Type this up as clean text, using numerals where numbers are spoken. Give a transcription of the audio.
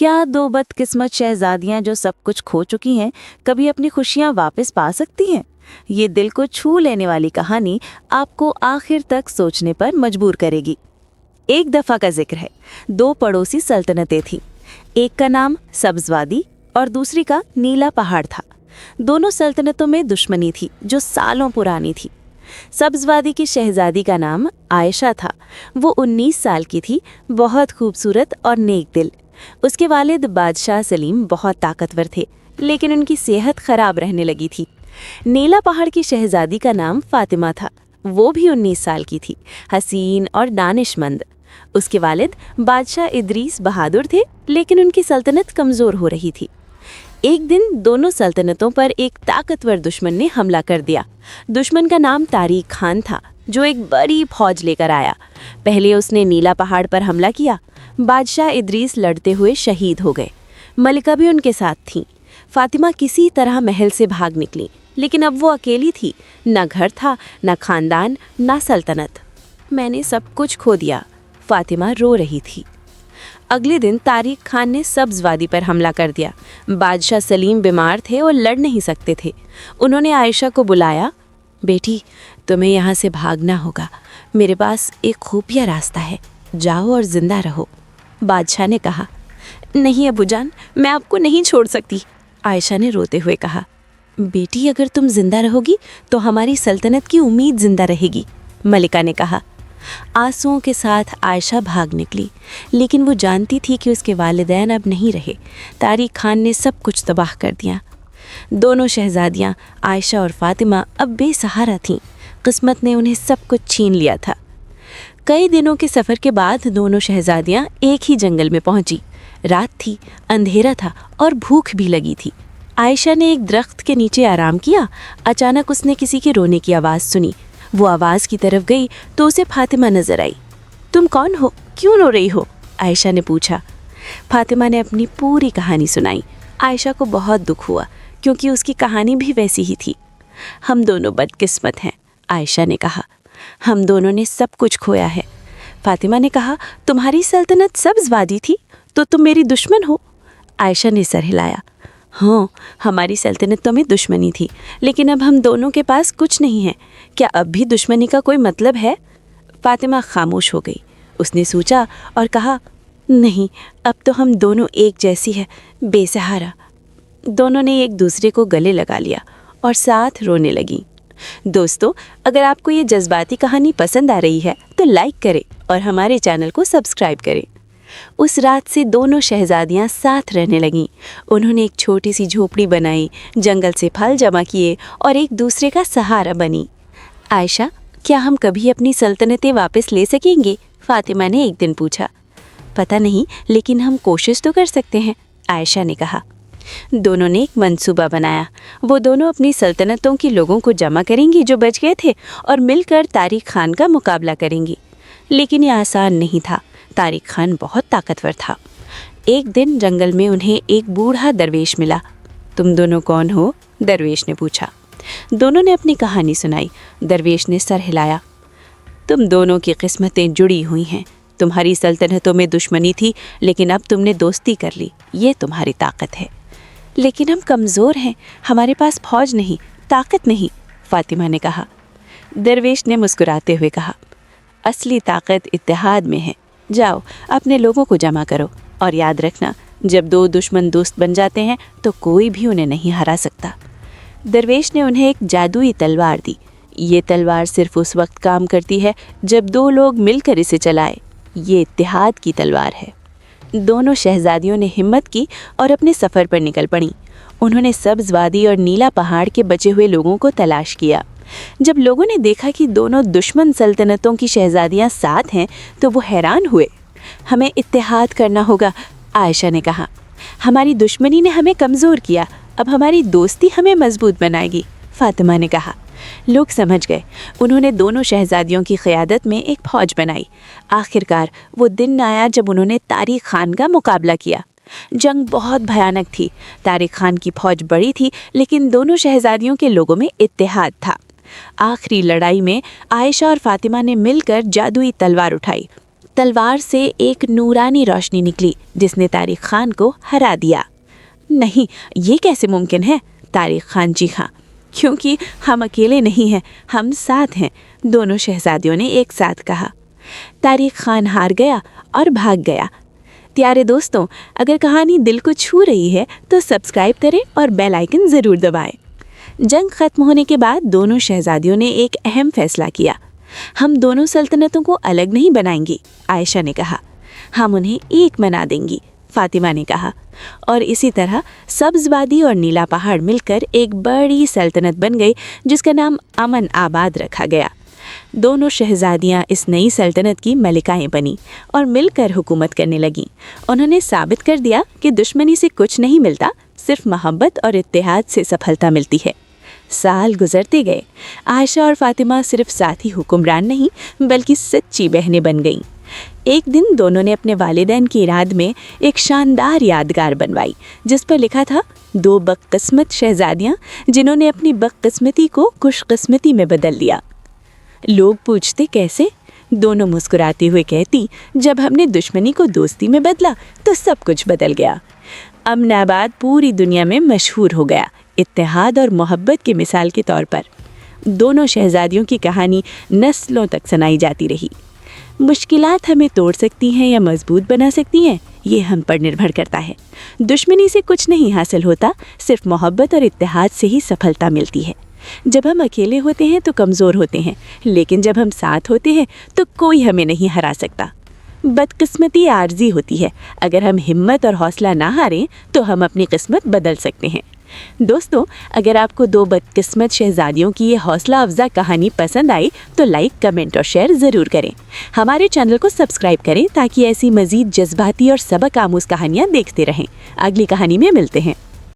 क्या दो बदकिस्मत शहजादियां जो सब कुछ खो चुकी हैं कभी अपनी खुशियां वापस पा सकती हैं? ये दिल को छू लेने वाली कहानी आपको आखिर तक सोचने पर मजबूर करेगी। एक दफा का जिक्र है, दो पड़ोसी सल्तनतें थीं। एक का नाम सब्जवादी और दूसरी का नीला पहाड़ था। दोनों सल्तनतों में दुश्मनी थी जो सालों पुरानी थी। सब्जवादी की शहजादी का नाम आयशा था। वो 19 साल की थी, बहुत खूबसूरत और नेक दिल। उसके वालिद बादशाह सलीम बहुत ताकतवर थे, लेकिन उनकी सेहत खराब रहने लगी थी। नीला पहाड़ की शहजादी का नाम फातिमा था। वो भी 19 साल की थी, हसीन और दानिशमंद। उसके वालिद बादशाह इदरीस बहादुर थे, लेकिन उनकी सल्तनत कमज़ोर हो रही थी। एक दिन दोनों सल्तनतों पर एक ताकतवर दुश्मन ने हमला कर दिया। दुश्मन का नाम तारिक खान था, जो एक बड़ी फौज लेकर आया। पहले उसने नीला पहाड़ पर हमला किया। बादशाह इदरीस लड़ते हुए शहीद हो गए। मलिका भी उनके साथ थी। फातिमा किसी तरह महल से भाग निकली, लेकिन अब वो अकेली थी। न घर था, न खानदान, न सल्तनत। मैंने सब कुछ खो दिया, फातिमा रो रही थी। अगले दिन तारिक खान ने सब्जवादी पर हमला कर दिया। बादशाह सलीम बीमार थे और लड़ नहीं सकते थे। उन्होंने आयशा को बुलाया, बेटी, तुम्हें यहाँ से भागना होगा। मेरे पास एक खुफिया रास्ता है, जाओ और जिंदा रहो। बादशाह ने कहा, नहीं अबूजान, मैं आपको नहीं छोड़ सकती। आयशा ने रोते हुए कहा, बेटी, अगर तुम जिंदा रहोगी तो हमारी सल्तनत की उम्मीद जिंदा रहेगी। मलिका ने कहा। आंसुओं के साथ आयशा भाग निकली, लेकिन वो जानती थी कि उसके वालिदैन अब नहीं रहे। तारिक खान ने सब कुछ तबाह कर दिया। दोनों शहजादियां आयशा और फातिमा अब बेसहारा थीं। किस्मत ने उन्हें सब कुछ छीन लिया था। कई दिनों के सफ़र के बाद दोनों शहजादियां एक ही जंगल में पहुंची। रात थी, अंधेरा था और भूख भी लगी थी। आयशा ने एक दरख्त के नीचे आराम किया। अचानक उसने किसी के रोने की आवाज़ सुनी। वो आवाज़ की तरफ गई तो उसे फातिमा नजर आई। तुम कौन हो? क्यों रो रही हो? आयशा ने पूछा। फातिमा ने अपनी पूरी कहानी सुनाई। आयशा को बहुत दुख हुआ, क्योंकि उसकी कहानी भी वैसी ही थी। हम दोनों बदकिस्मत हैं, आयशा ने कहा। हम दोनों ने सब कुछ खोया है। फातिमा ने कहा, तुम्हारी सल्तनत सब्जवादी थी, तो तुम मेरी दुश्मन हो? आयशा ने सर हिलाया। हाँ, हमारी सल्तनतों में दुश्मनी थी, लेकिन अब हम दोनों के पास कुछ नहीं है। क्या अब भी दुश्मनी का कोई मतलब है? फातिमा खामोश हो गई। उसने सोचा और कहा, नहीं, अब तो हम दोनों एक जैसी है, बेसहारा। दोनों ने एक दूसरे को गले लगा लिया और साथ रोने लगीं। दोस्तों, अगर आपको ये जज्बाती कहानी पसंद आ रही है तो लाइक करें और हमारे चैनल को सब्सक्राइब करें। उस रात से दोनों शहजादियां साथ रहने लगीं। उन्होंने एक छोटी सी झोपड़ी बनाई, जंगल से फल जमा किए और एक दूसरे का सहारा बनी। आयशा, क्या हम कभी अपनी सल्तनतें वापस ले सकेंगे? फातिमा ने एक दिन पूछा। पता नहीं, लेकिन हम कोशिश तो कर सकते हैं, आयशा ने कहा। दोनों ने एक मंसूबा बनाया। वो दोनों अपनी सल्तनतों के लोगों को जमा करेंगी जो बच गए थे, और मिलकर तारिक खान का मुकाबला करेंगी। लेकिन ये आसान नहीं था। तारिक खान बहुत ताकतवर था। एक दिन जंगल में उन्हें एक बूढ़ा दरवेश मिला। तुम दोनों कौन हो? दरवेश ने पूछा। दोनों ने अपनी कहानी सुनाई। दरवेश ने सर हिलाया। तुम दोनों की किस्मतें जुड़ी हुई हैं। तुम्हारी सल्तनतों में दुश्मनी थी, लेकिन अब तुमने दोस्ती कर ली। ये तुम्हारी ताकत है। लेकिन हम कमज़ोर हैं, हमारे पास फौज नहीं, ताकत नहीं, फातिमा ने कहा। दरवेश ने मुस्कुराते हुए कहा, असली ताकत इत्तेहाद में है। जाओ, अपने लोगों को जमा करो और याद रखना, जब दो दुश्मन दोस्त बन जाते हैं तो कोई भी उन्हें नहीं हरा सकता। दरवेश ने उन्हें एक जादुई तलवार दी। ये तलवार सिर्फ उस वक्त काम करती है जब दो लोग मिलकर इसे चलाएं। ये इत्तेहाद की तलवार है। दोनों शहजादियों ने हिम्मत की और अपने सफ़र पर निकल पड़ी। उन्होंने सब्जवादी और नीला पहाड़ के बचे हुए लोगों को तलाश किया। जब लोगों ने देखा कि दोनों दुश्मन सल्तनतों की शहजादियां साथ हैं, तो वो हैरान हुए। हमें इत्तेहाद करना होगा, आयशा ने कहा। हमारी दुश्मनी ने हमें कमज़ोर किया, अब हमारी दोस्ती हमें मजबूत बनाएगी, फातिमा ने कहा। लोग समझ गए। उन्होंने दोनों शहजादियों की क़यादत में एक फ़ौज बनाई। आखिरकार वो दिन आया जब उन्होंने तारिक खान का मुकाबला किया। जंग बहुत भयानक थी। तारिक खान की फ़ौज बड़ी थी, लेकिन दोनों शहजादियों के लोगों में इत्तेहाद था। आखिरी लड़ाई में आयशा और फातिमा ने मिलकर जादुई तलवार उठाई। तलवार से एक नूरानी रोशनी निकली जिसने तारिक खान को हरा दिया। नहीं, ये कैसे मुमकिन है? तारिक खान चीखा। क्योंकि हम अकेले नहीं हैं, हम साथ हैं, दोनों शहजादियों ने एक साथ कहा। तारिक खान हार गया और भाग गया। प्यारे दोस्तों, अगर कहानी दिल को छू रही है तो सब्सक्राइब करें और बेल आइकन ज़रूर दबाएं। जंग ख़त्म होने के बाद दोनों शहजादियों ने एक अहम फैसला किया। हम दोनों सल्तनतों को अलग नहीं बनाएंगी, आयशा ने कहा। हम उन्हें एक बना देंगी, फातिमा ने कहा। और इसी तरह सब्ज़ वादी और नीला पहाड़ मिलकर एक बड़ी सल्तनत बन गई जिसका नाम अमन आबाद रखा गया। दोनों शहजादियां इस नई सल्तनत की मलिकाएं बनी और मिलकर हुकूमत करने लगीं। उन्होंने साबित कर दिया कि दुश्मनी से कुछ नहीं मिलता, सिर्फ मोहब्बत और इत्तेहाद से सफलता मिलती है। साल गुजरते गए। आयशा और फातिमा सिर्फ साथी हुक्मरान नहीं बल्कि सच्ची बहनें बन गईं। एक दिन दोनों ने अपने वालिदैन की याद में एक शानदार यादगार बनवाई जिस पर लिखा था, 2 बदकिस्मत शहजादियाँ जिन्होंने अपनी बदकिस्मती को खुशकिस्मती में बदल दिया। लोग पूछते कैसे? दोनों मुस्कुराते हुए कहती, जब हमने दुश्मनी को दोस्ती में बदला तो सब कुछ बदल गया। अमन आबाद पूरी दुनिया में मशहूर हो गया, इत्तेहाद और मोहब्बत की मिसाल के तौर पर। दोनों शहजादियों की कहानी नस्लों तक सुनाई जाती रही। मुश्किलात हमें तोड़ सकती हैं या मजबूत बना सकती हैं, ये हम पर निर्भर करता है। दुश्मनी से कुछ नहीं हासिल होता, सिर्फ मोहब्बत और इत्तेहाद से ही सफलता मिलती है। जब हम अकेले होते हैं तो कमज़ोर होते हैं, लेकिन जब हम साथ होते हैं तो कोई हमें नहीं हरा सकता। बदकिस्मती आर्जी होती है, अगर हम हिम्मत और हौसला ना हारें तो हम अपनी किस्मत बदल सकते हैं। दोस्तों, अगर आपको 2 बदकिस्मत शहजादियों की ये हौसला अफजा कहानी पसंद आई तो लाइक, कमेंट और शेयर ज़रूर करें। हमारे चैनल को सब्सक्राइब करें ताकि ऐसी मज़ीद जज्बाती और सबक आमूज़ कहानियाँ देखते रहें। अगली कहानी में मिलते हैं।